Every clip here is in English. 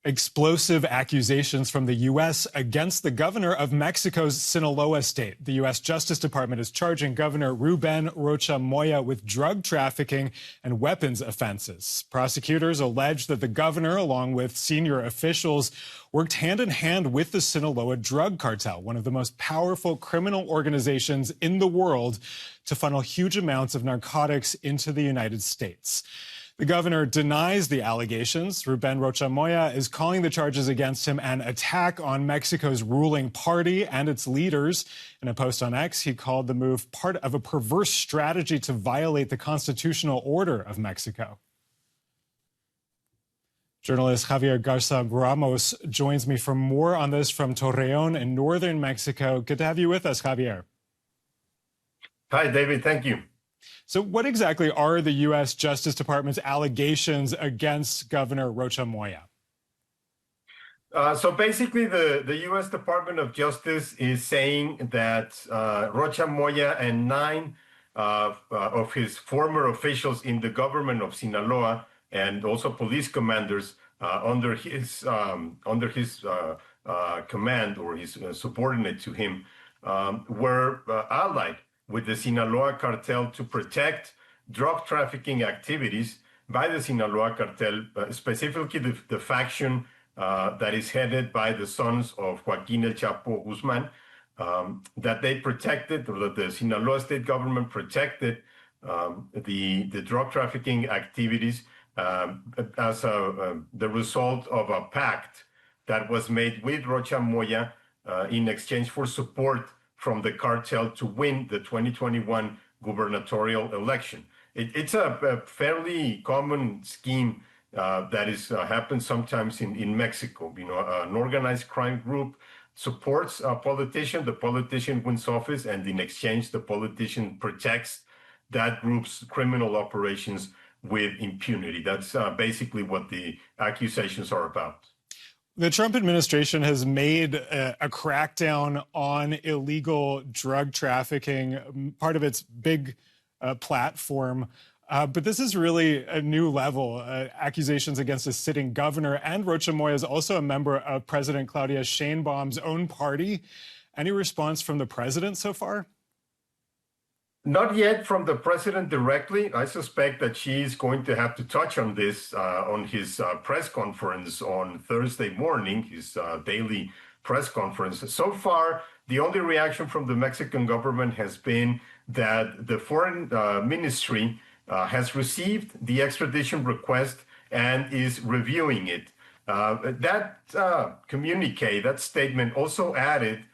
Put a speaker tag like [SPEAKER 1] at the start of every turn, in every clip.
[SPEAKER 1] Explosive accusations from the U.S. against the governor of Mexico's Sinaloa state. The U.S. Justice Department is charging Governor Ruben Rocha Moya with drug trafficking and weapons offenses. Prosecutors allege that the governor, along with senior officials, worked hand in hand with the Sinaloa drug cartel, one of the most powerful criminal organizations in the world, to funnel huge amounts of narcotics into the United States. The governor denies the allegations. Ruben Rocha Moya is calling the charges against him an attack on Mexico's ruling party and its leaders. In a post on X, he called the move part of a perverse strategy to violate the constitutional order of Mexico. Journalist Javier Garza Ramos joins me for more on this from Torreon in northern Mexico. Good to have you with us, Javier.
[SPEAKER 2] Hi, David. Thank you.
[SPEAKER 1] So what exactly are the U.S. Justice Department's allegations against Governor Rocha Moya?
[SPEAKER 2] So basically, the U.S. Department of Justice is saying that Rocha Moya and 9 of his former officials in the government of Sinaloa and also police commanders under his command or his subordinate to him were allied with the Sinaloa Cartel to protect drug trafficking activities by the Sinaloa Cartel, specifically the faction that is headed by the sons of Joaquín El Chapo Guzmán, that they protected, or that the Sinaloa state government protected the drug trafficking activities as the result of a pact that was made with Rocha Moya in exchange for support from the cartel to win the 2021 gubernatorial election. It's a fairly common scheme that happens sometimes in Mexico. You know, an organized crime group supports a politician, the politician wins office, and in exchange, the politician protects that group's criminal operations with impunity. That's basically what the accusations are about.
[SPEAKER 1] The Trump administration has made a crackdown on illegal drug trafficking part of its big platform. But this is really a new level. Accusations against a sitting governor, and Rocha Moya is also a member of President Claudia Sheinbaum's own party. Any response from the president so far?
[SPEAKER 2] Not yet from the president directly. I suspect that she's going to have to touch on this on his press conference on Thursday morning, his daily press conference. So far, the only reaction from the Mexican government has been that the foreign ministry has received the extradition request and is reviewing it. That communique, that statement also added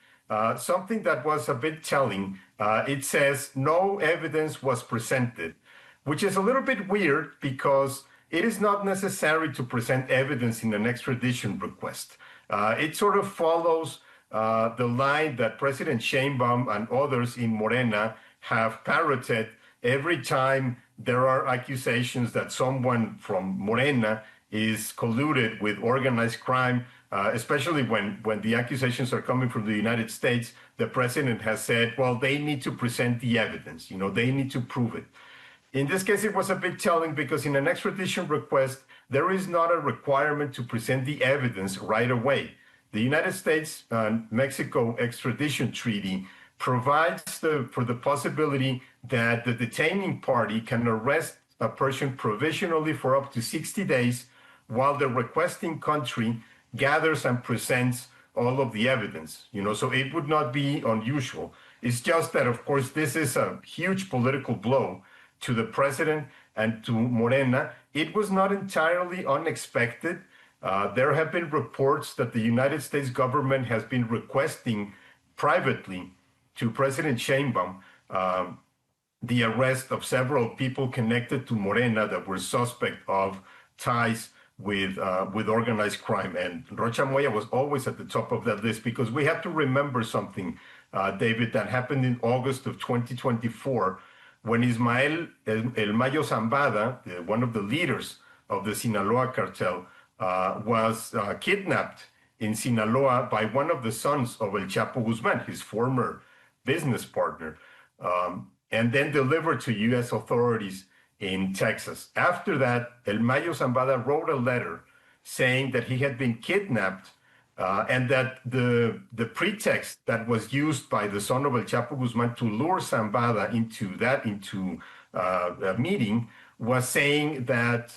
[SPEAKER 2] something that was a bit telling. It says no evidence was presented, which is a little bit weird because it is not necessary to present evidence in an extradition request. It sort of follows the line that President Sheinbaum and others in Morena have parroted every time there are accusations that someone from Morena is colluded with organized crime, especially when the accusations are coming from the United States. The president has said, well, they need to present the evidence, you know, they need to prove it. In this case, it was a bit telling because in an extradition request, there is not a requirement to present the evidence right away. The United States and Mexico extradition treaty provides for the possibility that the detaining party can arrest a person provisionally for up to 60 days while the requesting country gathers and presents all of the evidence, you know, so it would not be unusual. It's just that, of course, this is a huge political blow to the president and to Morena. It was not entirely unexpected. There have been reports that the United States government has been requesting privately to President Sheinbaum the arrest of several people connected to Morena that were suspect of ties with organized crime. And Rocha Moya was always at the top of that list because we have to remember something, David, that happened in August of 2024 when Ismael El Mayo Zambada, one of the leaders of the Sinaloa Cartel, was kidnapped in Sinaloa by one of the sons of El Chapo Guzmán, his former business partner, and then delivered to U.S. authorities in Texas. After that, El Mayo Zambada wrote a letter saying that he had been kidnapped and that the pretext that was used by the son of El Chapo Guzman to lure Zambada into a meeting was saying that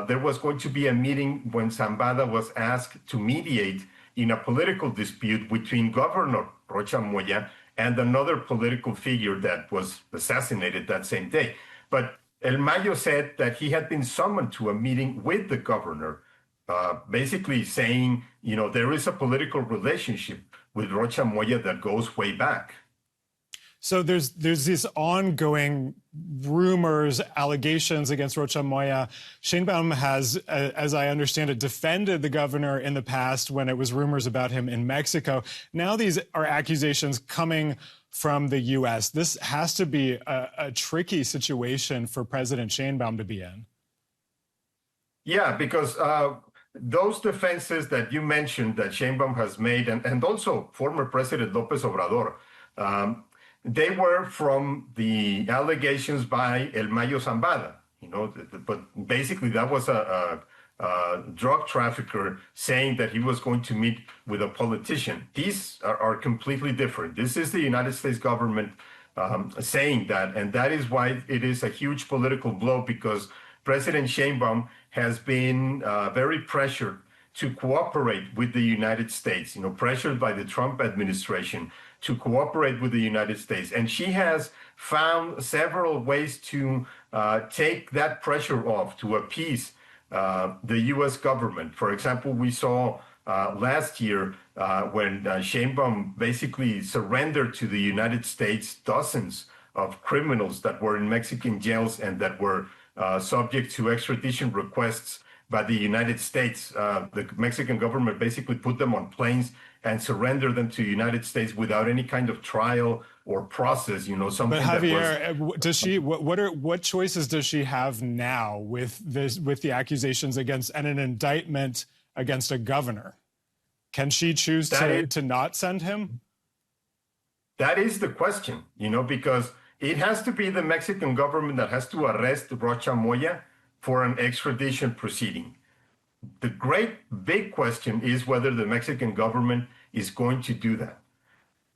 [SPEAKER 2] there was going to be a meeting when Zambada was asked to mediate in a political dispute between Governor Rocha Moya and another political figure that was assassinated that same day. But El Mayo said that he had been summoned to a meeting with the governor, basically saying, there is a political relationship with Rocha Moya that goes way back.
[SPEAKER 1] So there's these ongoing rumors, allegations against Rocha Moya. Sheinbaum has, as I understand it, defended the governor in the past when it was rumors about him in Mexico. Now these are accusations coming from the U.S. This has to be a tricky situation for President Sheinbaum to be in.
[SPEAKER 2] Yeah, because those defenses that you mentioned that Sheinbaum has made, and also former President López Obrador, they were from the allegations by El Mayo Zambada, but basically that was a drug trafficker saying that he was going to meet with a politician. These are completely different. This is the United States government saying that, and that is why it is a huge political blow, because President Sheinbaum has been very pressured to cooperate with the United States, pressured by the Trump administration to cooperate with the United States. And she has found several ways to take that pressure off, to appease the U.S. government. For example, we saw last year when Sheinbaum basically surrendered to the United States dozens of criminals that were in Mexican jails and that were subject to extradition requests by the United States. The Mexican government basically put them on planes and surrender them to the United States without any kind of trial or process, something.
[SPEAKER 1] But Javier, does she? What choices does she have now with the accusations against and an indictment against a governor? Can she choose to not send him?
[SPEAKER 2] That is the question, because it has to be the Mexican government that has to arrest Rocha Moya for an extradition proceeding. The great big question is whether the Mexican government is going to do that.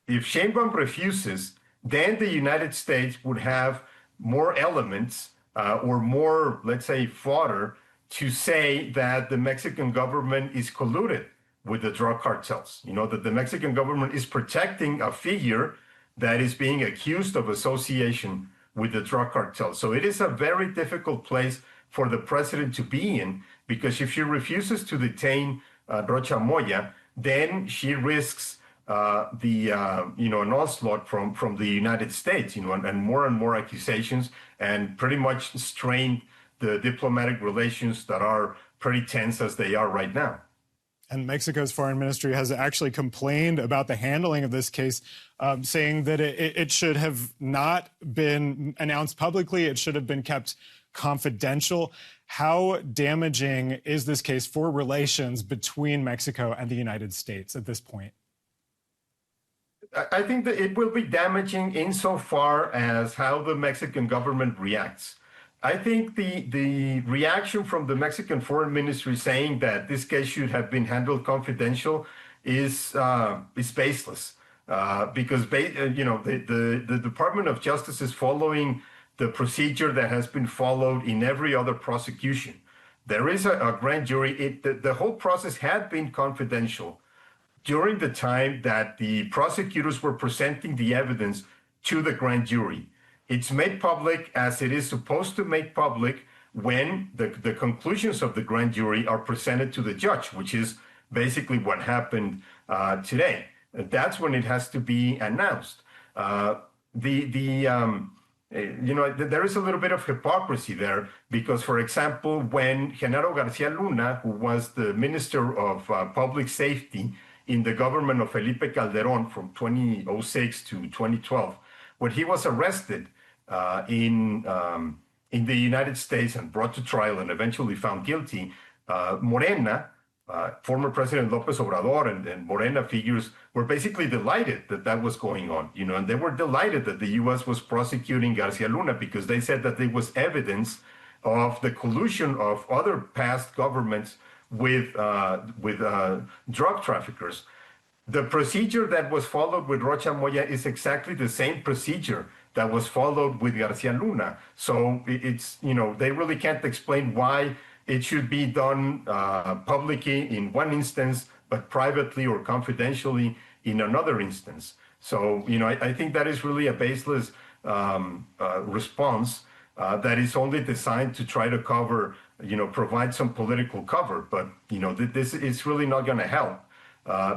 [SPEAKER 2] If Sheinbaum refuses, then the United States would have more elements or more, let's say, fodder to say that the Mexican government is colluded with the drug cartels. That the Mexican government is protecting a figure that is being accused of association with the drug cartel. So it is a very difficult place for the president to be in, because if she refuses to detain Rocha Moya, then she risks an onslaught from the United States, and more accusations, and pretty much strain the diplomatic relations that are pretty tense as they are right now.
[SPEAKER 1] And Mexico's foreign ministry has actually complained about the handling of this case, saying that it should have not been announced publicly. It should have been kept confidential. How damaging is this case for relations between Mexico and the United States at this point?
[SPEAKER 2] I think that it will be damaging insofar as how the Mexican government reacts. I think the reaction from the Mexican foreign ministry saying that this case should have been handled confidential is baseless, because the Department of Justice is following the procedure that has been followed in every other prosecution. There is a grand jury. The whole process had been confidential during the time that the prosecutors were presenting the evidence to the grand jury. It's made public as it is supposed to make public when the conclusions of the grand jury are presented to the judge, which is basically what happened today. That's when it has to be announced. There is a little bit of hypocrisy there, because, for example, when Genaro Garcia Luna, who was the Minister of Public Safety in the government of Felipe Calderón from 2006 to 2012, when he was arrested in the United States and brought to trial and eventually found guilty, Morena, former President López Obrador and Morena figures were basically delighted that that was going on, and they were delighted that the U.S. was prosecuting Garcia Luna, because they said that there was evidence of the collusion of other past governments with drug traffickers. The procedure that was followed with Rocha Moya is exactly the same procedure that was followed with Garcia Luna. So it's, they really can't explain why it should be done publicly in one instance, but privately or confidentially in another instance. So, I think that is really a baseless response that is only designed to try to cover, provide some political cover. But, this is really not going to help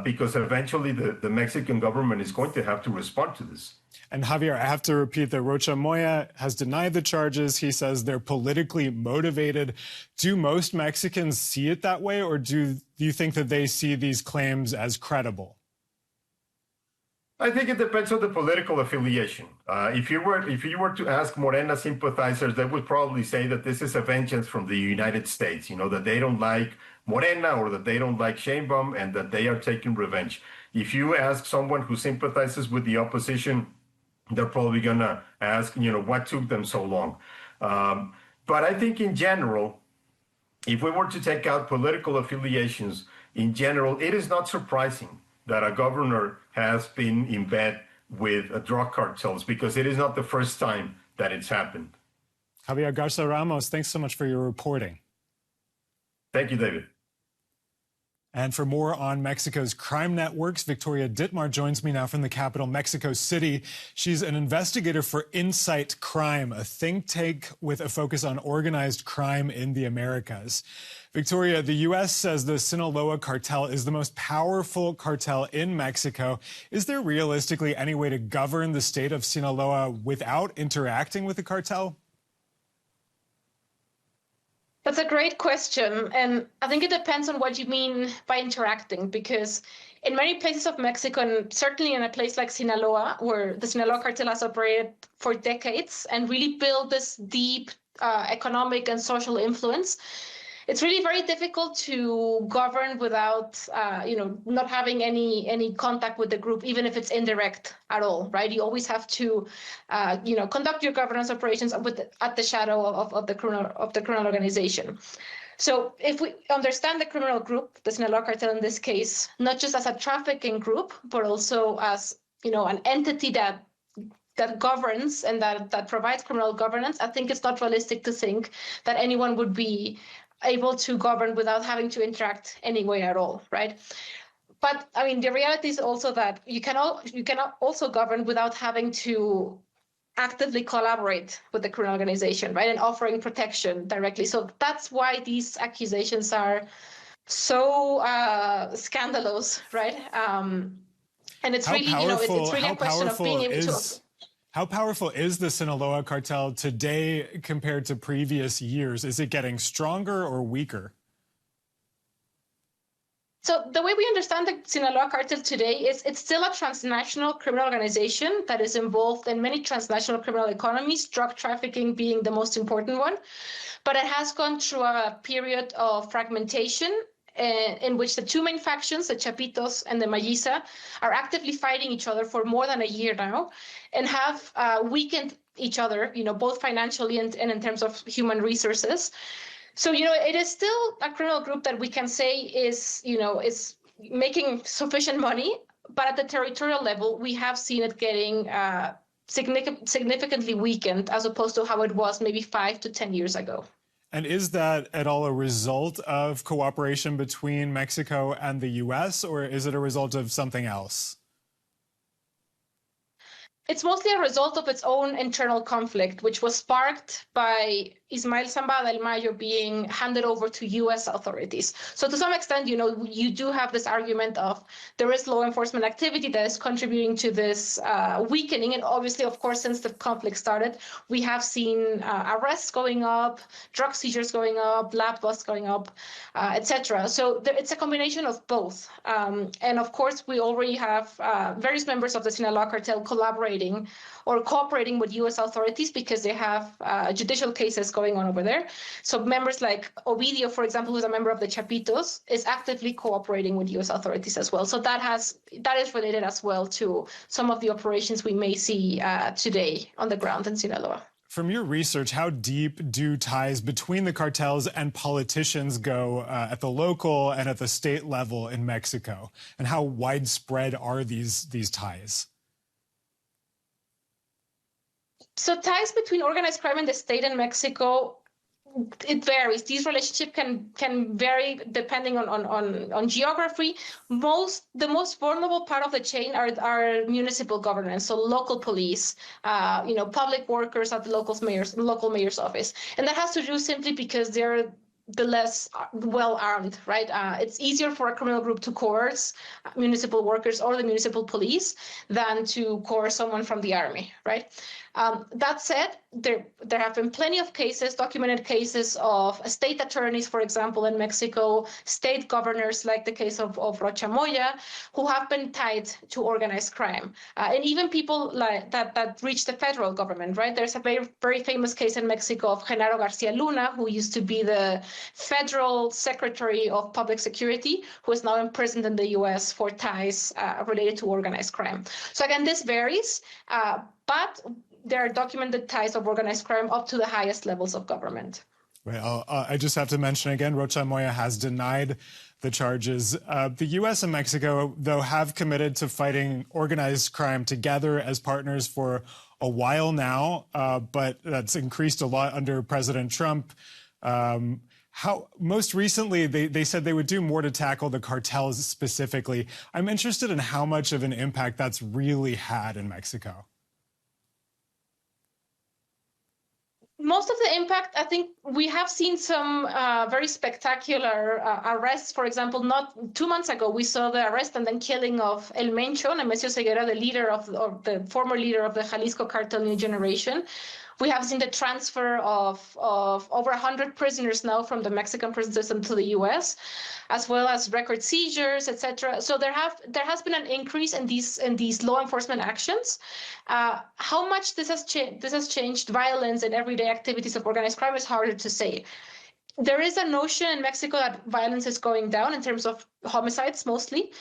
[SPEAKER 2] because eventually the Mexican government is going to have to respond to this.
[SPEAKER 1] And Javier, I have to repeat that Rocha Moya has denied the charges. He says they're politically motivated. Do most Mexicans see it that way, or do you think that they see these claims as credible?
[SPEAKER 2] I think it depends on the political affiliation. If you were to ask Morena sympathizers, they would probably say that this is a vengeance from the United States, that they don't like Morena or that they don't like Sheinbaum and that they are taking revenge. If you ask someone who sympathizes with the opposition, they're probably going to ask, what took them so long? But I think in general, if we were to take out political affiliations, in general, it is not surprising that a governor has been in bed with drug cartels, because it is not the first time that it's happened.
[SPEAKER 1] Javier Garza Ramos, thanks so much for your reporting.
[SPEAKER 2] Thank you, David.
[SPEAKER 1] And for more on Mexico's crime networks, Victoria Dittmar joins me now from the capital, Mexico City. She's an investigator for Insight Crime, a think tank with a focus on organized crime in the Americas. Victoria, the U.S. says the Sinaloa Cartel is the most powerful cartel in Mexico. Is there realistically any way to govern the state of Sinaloa without interacting with the cartel?
[SPEAKER 3] That's a great question. And I think it depends on what you mean by interacting, because in many places of Mexico, and certainly in a place like Sinaloa, where the Sinaloa Cartel has operated for decades and really built this deep economic and social influence, it's really very difficult to govern without, not having any contact with the group, even if it's indirect at all, right? You always have to, conduct your governance operations at the shadow of the criminal organization. So if we understand the criminal group, the Sinaloa Cartel in this case, not just as a trafficking group, but also as, an entity that governs and that provides criminal governance, I think it's not realistic to think that anyone would be able to govern without having to interact anyway at all, right? But I mean, the reality is also that you cannot also govern without having to actively collaborate with the criminal organization, right, and offering protection directly. So that's why these accusations are so scandalous, right? And it's really, it's really a question of being able to.
[SPEAKER 1] How powerful is the Sinaloa Cartel today compared to previous years? Is it getting stronger or weaker?
[SPEAKER 3] So the way we understand the Sinaloa Cartel today is it's still a transnational criminal organization that is involved in many transnational criminal economies, drug trafficking being the most important one. But it has gone through a period of fragmentation in which the two main factions, the Chapitos and the Mayisa, are actively fighting each other for more than a year now and have weakened each other, both financially and in terms of human resources. So, it is still a criminal group that we can say is making sufficient money, but at the territorial level, we have seen it getting significantly weakened as opposed to how it was maybe 5 to 10 years ago.
[SPEAKER 1] And is that at all a result of cooperation between Mexico and the U.S., or is it a result of something else?
[SPEAKER 3] It's mostly a result of its own internal conflict, which was sparked by Ismael Zambada del Mayo being handed over to U.S. authorities. So to some extent, you do have this argument of there is law enforcement activity that is contributing to this weakening. And obviously, of course, since the conflict started, we have seen arrests going up, drug seizures going up, lab busts going up, etc. So it's a combination of both. And of course, we already have various members of the Sinaloa Cartel collaborating or cooperating with U.S. authorities because they have judicial cases going on over there. So members like Ovidio, for example, who's a member of the Chapitos, is actively cooperating with U.S. authorities as well. So that is related as well to some of the operations we may see today on the ground in Sinaloa.
[SPEAKER 1] From your research, how deep do ties between the cartels and politicians go at the local and at the state level in Mexico? And how widespread are these ties?
[SPEAKER 3] So ties between organized crime and the state in Mexico, it varies. These relationships can vary depending on geography. The most vulnerable part of the chain are municipal governance, so local police, public workers at the local mayor's office, and that has to do simply because they're the less well armed, right? It's easier for a criminal group to coerce municipal workers or the municipal police than to coerce someone from the army, right? That said, there have been plenty of cases, documented cases of state attorneys, for example, in Mexico, state governors, like the case of Rocha Moya, who have been tied to organized crime, and even people like that reach the federal government, right? There's a very, very famous case in Mexico of Genaro Garcia Luna, who used to be the federal secretary of public security, who is now imprisoned in the U.S. for ties related to organized crime. So again, this varies, but there are documented ties of organized crime up to the highest levels of government.
[SPEAKER 1] Well, I just have to mention again, Rocha Moya has denied the charges. The U.S. and Mexico, though, have committed to fighting organized crime together as partners for a while now, but that's increased a lot under President Trump. Most recently, they said they would do more to tackle the cartels specifically. I'm interested in how much of an impact that's really had in Mexico.
[SPEAKER 3] Most of the impact, I think we have seen some very spectacular arrests. For example, not 2 months ago, we saw the arrest and then killing of El Mencho, Nemesio Ceguera, the leader of the former leader of the Jalisco Cartel New Generation. We have seen the transfer of over 100 prisoners now from the Mexican prison system to the U.S., as well as record seizures, etc. So there has been an increase in these law enforcement actions. How much this has changed violence and everyday activities of organized crime is harder to say. There is a notion in Mexico that violence is going down in terms of homicides mostly.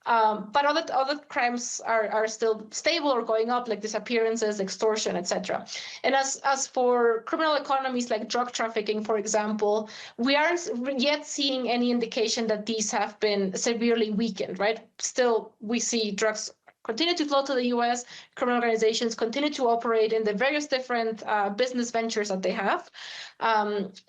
[SPEAKER 3] But other crimes are still stable or going up, like disappearances, extortion, etc. And as for criminal economies like drug trafficking, for example, we aren't yet seeing any indication that these have been severely weakened, right? Still, we see drugs continue to flow to the U.S., criminal organizations continue to operate in the various different business ventures that they have.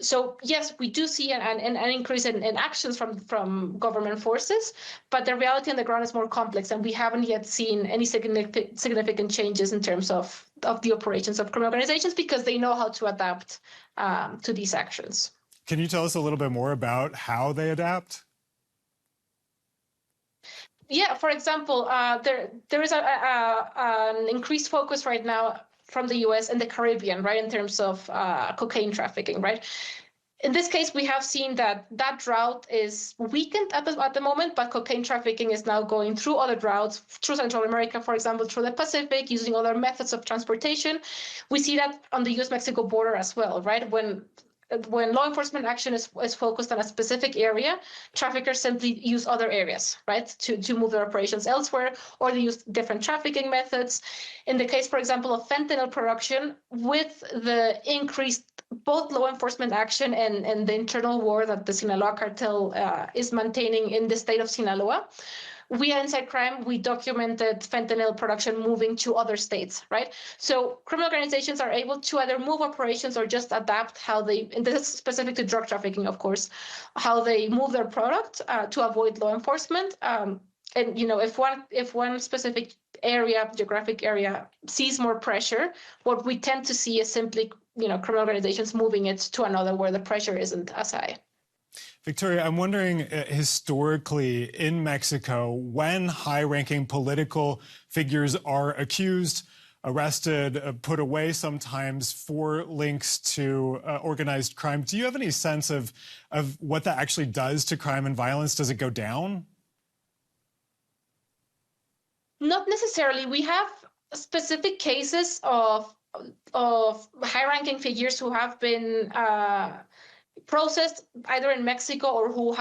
[SPEAKER 3] So yes, we do see an increase in actions from government forces, but the reality on the ground is more complex, and we haven't yet seen any significant changes in terms of the operations of criminal organizations because they know how to adapt to these actions.
[SPEAKER 1] Can you tell us a little bit more about how they adapt?
[SPEAKER 3] Yeah, for example, there is an increased focus right now from the U.S. and the Caribbean, right, in terms of cocaine trafficking, right? In this case, we have seen that route is weakened at the moment, but cocaine trafficking is now going through other routes, through Central America, for example, through the Pacific, using other methods of transportation. We see that on the U.S.-Mexico border as well, right? When law enforcement action is focused on a specific area, traffickers simply use other areas, right, to move their operations elsewhere, or they use different trafficking methods. In the case, for example, of fentanyl production, with the increased both law enforcement action and the internal war that the Sinaloa Cartel is maintaining in the state of Sinaloa, we at Inside Crime, we documented fentanyl production moving to other states, right? So criminal organizations are able to either move operations or just adapt how they, and this is specific to drug trafficking, of course, how they move their product to avoid law enforcement. And, if one specific geographic area sees more pressure, what we tend to see is simply, criminal organizations moving it to another where the pressure isn't as high.
[SPEAKER 1] Victoria, I'm wondering, historically in Mexico, when high-ranking political figures are accused, arrested, put away sometimes for links to organized crime, do you have any sense of what that actually does to crime and violence? Does it go down? Not necessarily. We have specific cases of high-ranking figures who have been processed either in Mexico or who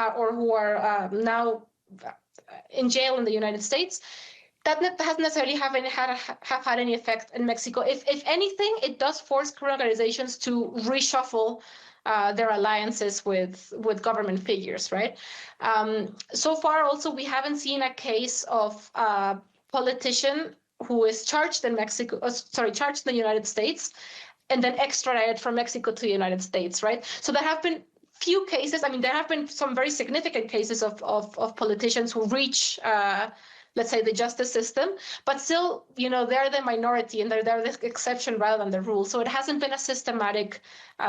[SPEAKER 1] are now in jail in the United States.
[SPEAKER 3] that hasn't necessarily have had any effect in Mexico. If anything, it does force criminal organizations to reshuffle their alliances with government figures, right? So far, also, we haven't seen a case of a politician who is charged in charged in the United States, and then extradited from Mexico to the United States, right? So there have been few cases. I mean, there have been some very significant cases of politicians who reach let's say, the justice system, but still, they're the minority and they're the exception rather than the rule. So it hasn't been a systematic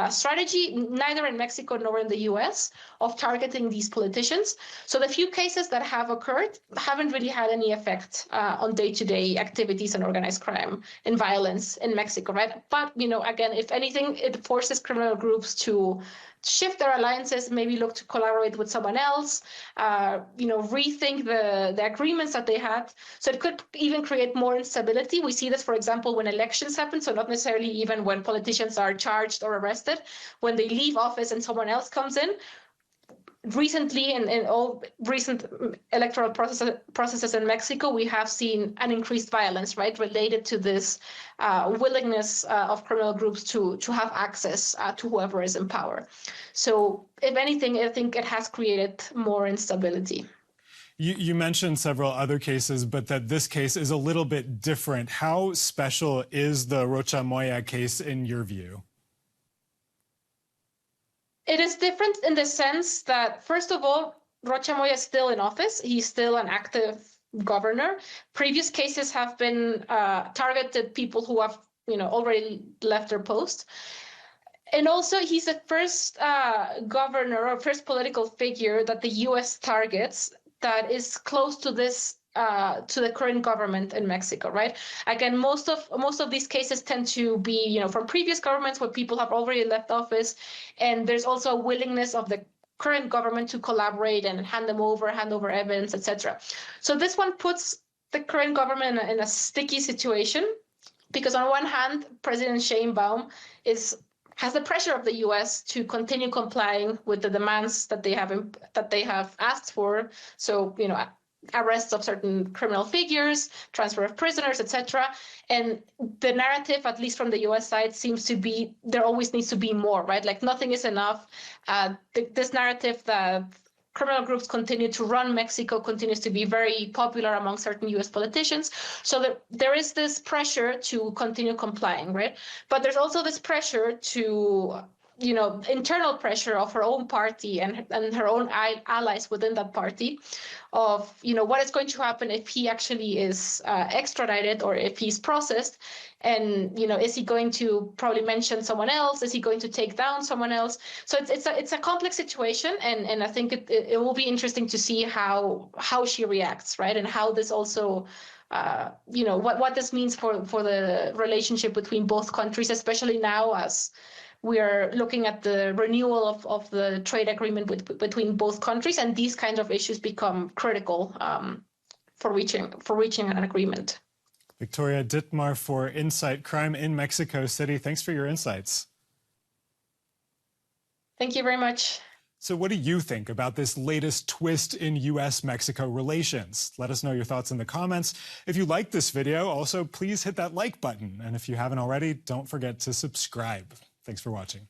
[SPEAKER 3] strategy, neither in Mexico nor in the US, of targeting these politicians. So the few cases that have occurred haven't really had any effect on day-to-day activities and organized crime and violence in Mexico, right? But, again, if anything, it forces criminal groups to shift their alliances, maybe look to collaborate with someone else, rethink the agreements that they had. So it could even create more instability. We see this, for example, when elections happen, so not necessarily even when politicians are charged or arrested. When they leave office and someone else comes in, recently, in all recent electoral processes in Mexico, we have seen an increased violence, right, related to this willingness of criminal groups to have access to whoever is in power. So if anything, I think it has created more instability.
[SPEAKER 1] You mentioned several other cases, but that this case is a little bit different. How special is the Rocha Moya case in your view?
[SPEAKER 3] It is different in the sense that, first of all, Rocha Moya is still in office. He's still an active governor. Previous cases have been targeted people who have, already left their post. And also, he's the first governor or first political figure that the U.S. targets that is close to this to the current government in Mexico, right? Again, most of these cases tend to be, from previous governments where people have already left office, and there's also a willingness of the current government to collaborate and hand over evidence, etc. So this one puts the current government in a sticky situation, because on one hand, President Sheinbaum has the pressure of the U.S. to continue complying with the demands that they have asked for. So, arrests of certain criminal figures, transfer of prisoners, etc. And the narrative, at least from the U.S. side, seems to be there always needs to be more, right? Like nothing is enough. This narrative that criminal groups continue to run Mexico continues to be very popular among certain U.S. politicians. So there is this pressure to continue complying, right? But there's also this pressure to internal pressure of her own party and her own allies within that party of, what is going to happen if he actually is extradited or if he's processed. And, is he going to probably mention someone else? Is he going to take down someone else? So it's a complex situation. And I think it will be interesting to see how she reacts, right? And how this also what this means for the relationship between both countries, especially now as we are looking at the renewal of the trade agreement between both countries, and these kinds of issues become critical for reaching an agreement.
[SPEAKER 1] Victoria Dittmar for Insight Crime in Mexico City. Thanks for your insights.
[SPEAKER 3] Thank you very much.
[SPEAKER 1] So what do you think about this latest twist in U.S.-Mexico relations? Let us know your thoughts in the comments. If you liked this video, also please hit that like button. And if you haven't already, don't forget to subscribe. Thanks for watching.